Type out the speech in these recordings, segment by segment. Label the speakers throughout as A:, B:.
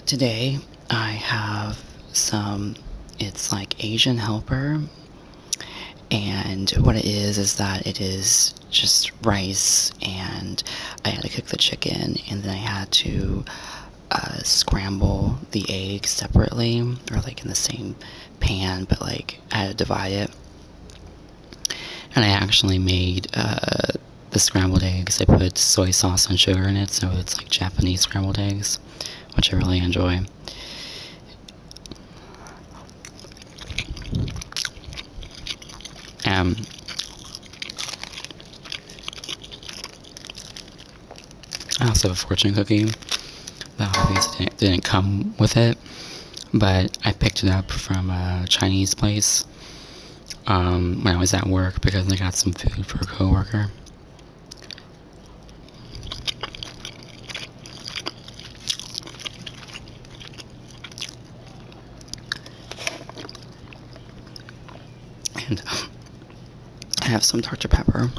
A: Today I have some, it's like Asian helper, and what it is that it is just rice, and I had to cook the chicken, and then I had to scramble the eggs separately, or like in the same pan, but like I had to divide it. And I actually made the scrambled eggs. I put soy sauce and sugar in it, so it's like Japanese scrambled eggs, which I really enjoy. Um, I also have a fortune cookie that obviously didn't come with it, but I picked it up from a Chinese place when I was at work because I got some food for a coworker. And I have some Dr. Pepper.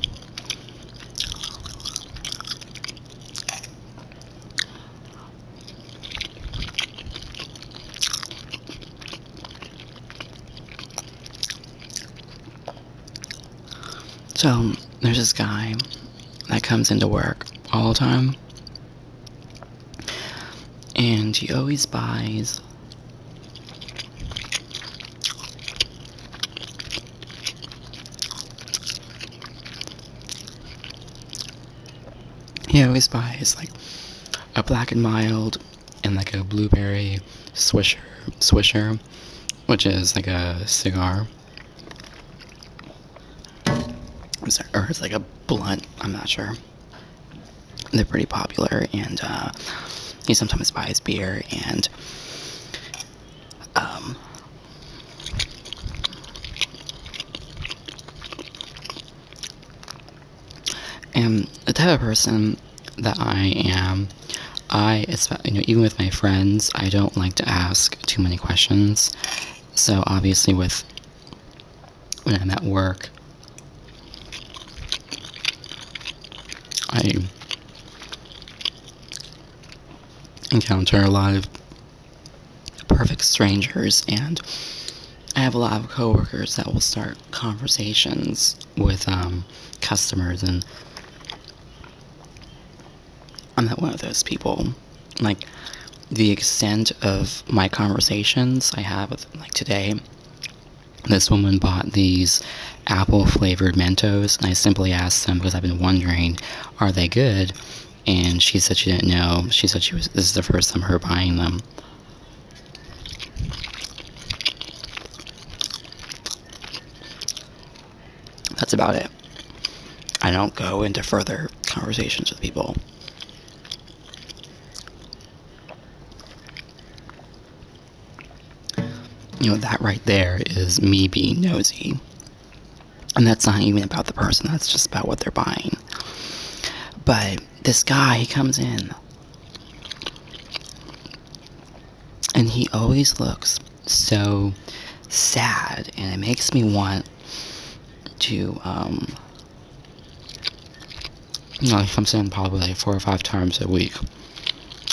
A: So there's this guy that comes into work all the time, and he always buys like a black and mild and like a blueberry swisher, which is like a cigar. Or it's like a blunt, I'm not sure. They're pretty popular, and he sometimes buys beer, um, and the type of person that I am, even with my friends, I don't like to ask too many questions. So obviously, when I'm at work, I encounter a lot of perfect strangers, and I have a lot of coworkers that will start conversations with customers, and I'm not one of those people. Like, the extent of my conversations I have with, like, today, this woman bought these apple flavored Mentos, and I simply asked them because I've been wondering, are they good? And she said she didn't know. She said this is the first time her buying them. That's about it. I don't go into further conversations with people. That right there is me being nosy. And that's not even about the person, that's just about what they're buying. But this guy, he comes in, and he always looks so sad, and it makes me want to, he comes in probably like 4 or 5 times a week.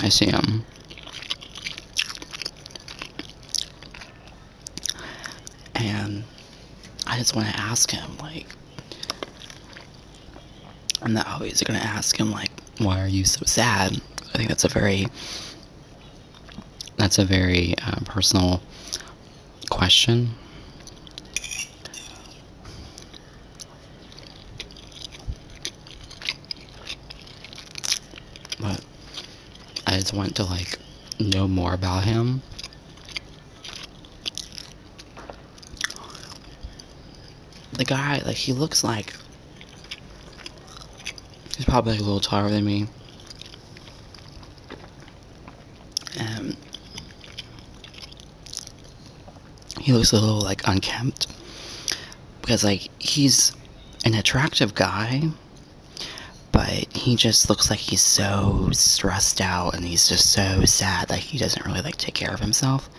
A: I see him. And I just want to ask him, like, I'm not always going to ask him, like, why are you so sad? I think that's a very personal question. But I just want to, like, know more about him. The guy, like, he looks like he's probably like a little taller than me. And he looks a little, like, unkempt. Because, like, he's an attractive guy, but he just looks like he's so stressed out, and he's just so sad. Like, he doesn't really, like, take care of himself.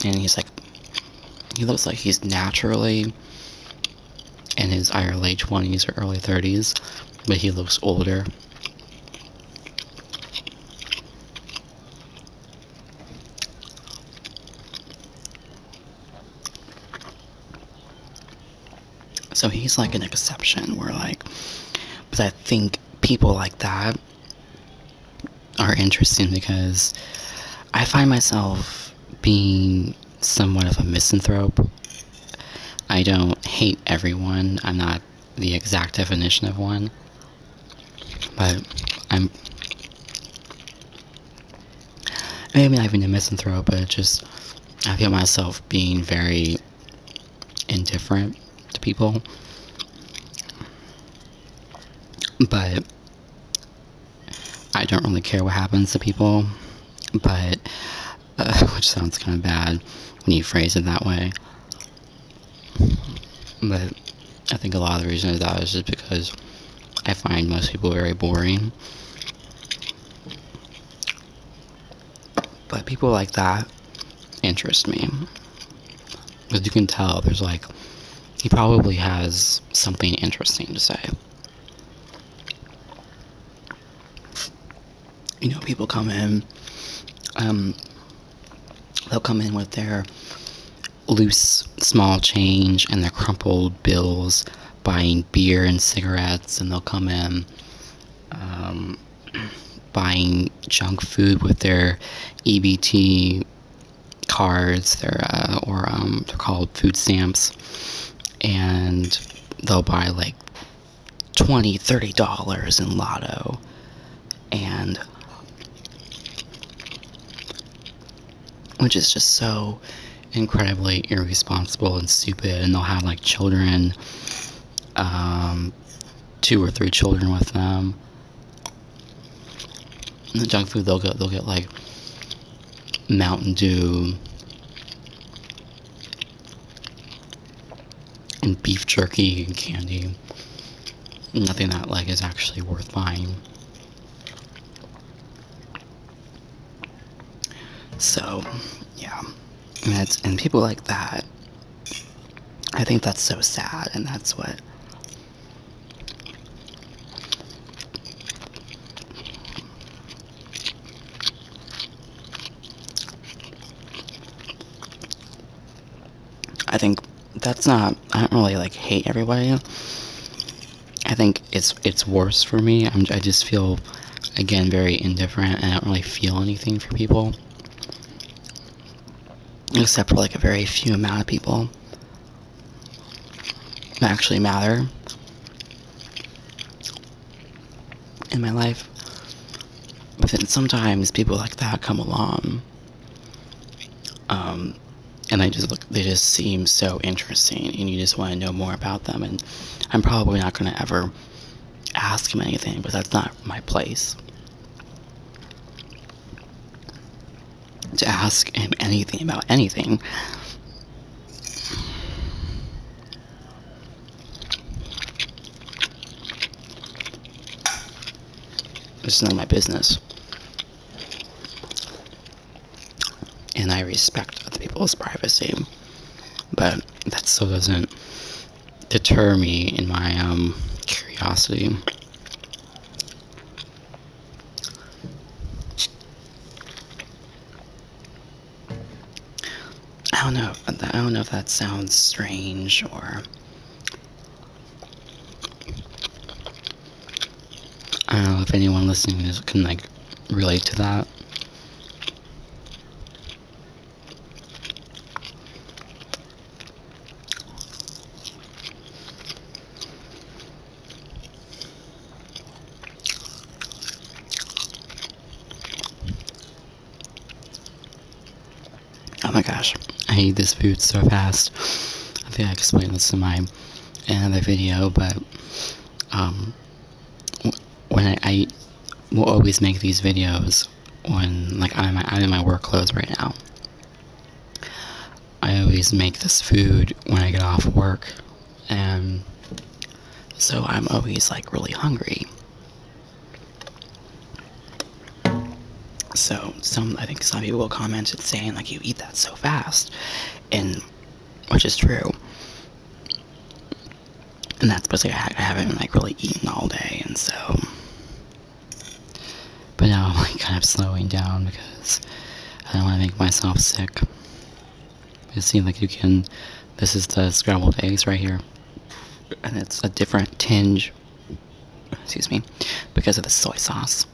A: And he looks like he's naturally in his either late 20s or early 30s, but he looks older. So he's like an exception where like, but I think people like that are interesting because I find myself being somewhat of a misanthrope. I don't hate everyone. I'm not the exact definition of one, but I'm maybe not even a misanthrope, but just I feel myself being very indifferent to people. But I don't really care what happens to people. But which sounds kind of bad when you phrase it that way. But I think a lot of the reason of that is just because I find most people very boring. But people like that interest me. Because you can tell there's like, he probably has something interesting to say. You know, people come in, they'll come in with their loose small change and their crumpled bills buying beer and cigarettes, and they'll come in buying junk food with their EBT cards, they're called food stamps, and they'll buy like $20-$30 in lotto, and which is just so incredibly irresponsible and stupid. And they'll have like children, 2 or 3 children with them. And the junk food, they'll get like Mountain Dew and beef jerky and candy. Nothing that like is actually worth buying. So yeah, and people like that, I think that's so sad, and that's what I think that's not, I don't really like hate everybody. I think it's worse for me. I just feel, again, very indifferent, and I don't really feel anything for people, except for like a very few amount of people that actually matter in my life. But then sometimes people like that come along, and they just seem so interesting, and you just want to know more about them. And I'm probably not going to ever ask him anything, but that's not my place to ask him anything about anything. It's none of my business. And I respect other people's privacy, but that still doesn't deter me in my curiosity. I don't know if that sounds strange, or I don't know if anyone listening can like relate to that. Oh my gosh, I eat this food so fast. I think I explained this in my another video, but when I will always make these videos when like I'm in my work clothes right now. I always make this food when I get off work, and so I'm always like really hungry. So I think some people commented saying like, you eat that so fast, and which is true. And that's because I haven't like really eaten all day, and so. But now I'm like kind of slowing down because I don't want to make myself sick. It seems like you can. This is the scrambled eggs right here. and it's a different tinge, excuse me, because of the soy sauce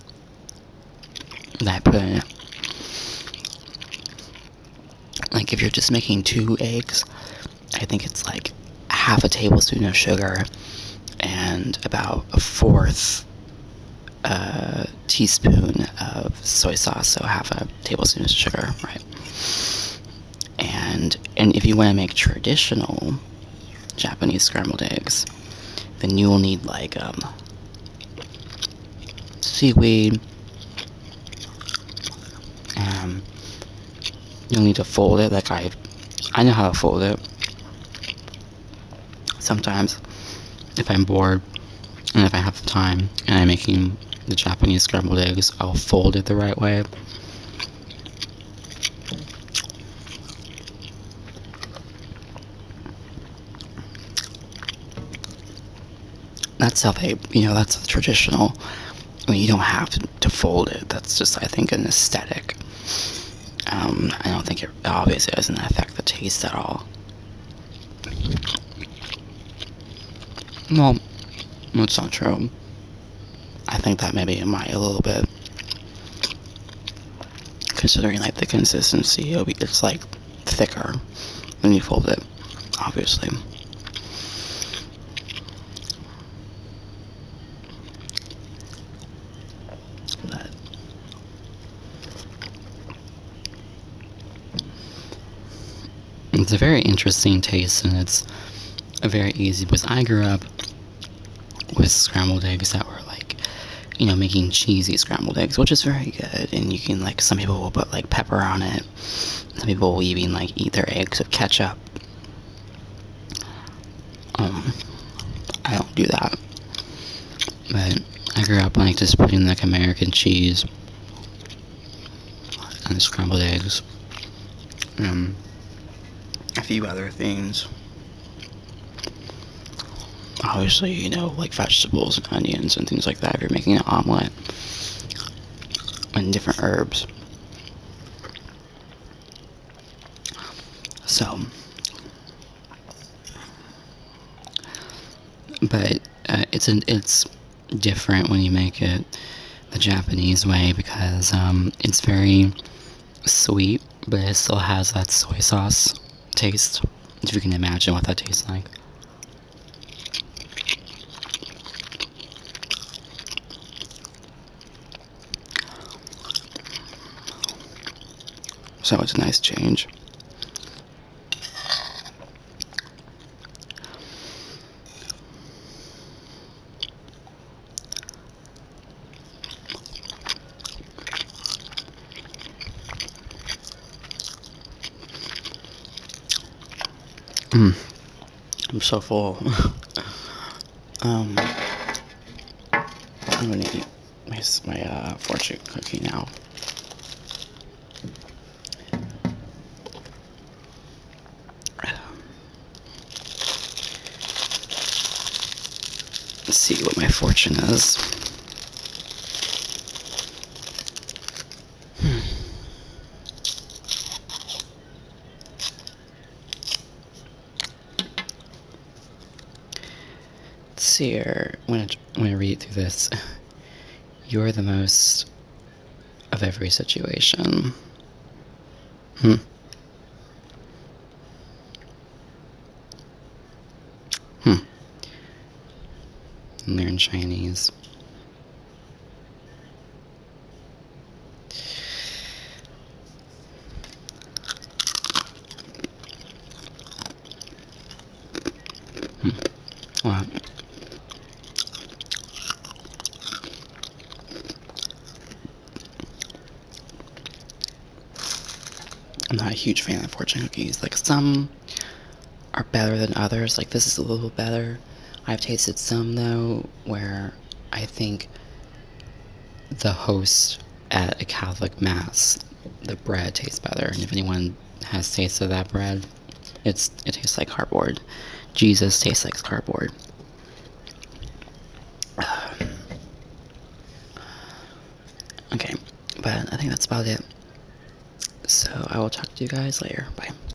A: that I put in it. Like, if you're just making 2 eggs, I think it's like half a tablespoon of sugar and about a fourth teaspoon of soy sauce, so half a tablespoon of sugar, right? And if you want to make traditional Japanese scrambled eggs, then you will need like seaweed. You'll need to fold it. Like I know how to fold it. Sometimes, if I'm bored and if I have time and I'm making the Japanese scrambled eggs, I'll fold it the right way. That's how they, that's the traditional. I mean, you don't have to fold it. That's just, I think, an aesthetic. I don't think it obviously doesn't affect the taste at all. Well, that's not true. I think that maybe it might a little bit. Considering, like, the consistency, it's, like, thicker when you fold it, obviously. But it's a very interesting taste, and it's a very easy, because I grew up with scrambled eggs that were like, making cheesy scrambled eggs, which is very good. And you can, like, some people will put like pepper on it. Some people will even like eat their eggs with ketchup. I don't do that, but I grew up like just putting like American cheese on the scrambled eggs. A few other things. Obviously, like vegetables and onions and things like that if you're making an omelet. And different herbs. So, but it's different when you make it the Japanese way, because it's very sweet, but it still has that soy sauce taste, if you can imagine what that tastes like. So it's a nice change. I'm so full. I'm gonna eat my fortune cookie now. Let's see what my fortune is. Let's see here. I'm gonna read through this. You're the most of every situation. Learn Chinese. What? I'm not a huge fan of fortune cookies. Like, some are better than others. Like, this is a little better. I've tasted some, though, where I think the host at a Catholic Mass, the bread tastes better. And if anyone has tasted that bread, it tastes like cardboard. Jesus tastes like cardboard. Okay, but I think that's about it. So I will talk to you guys later. Bye.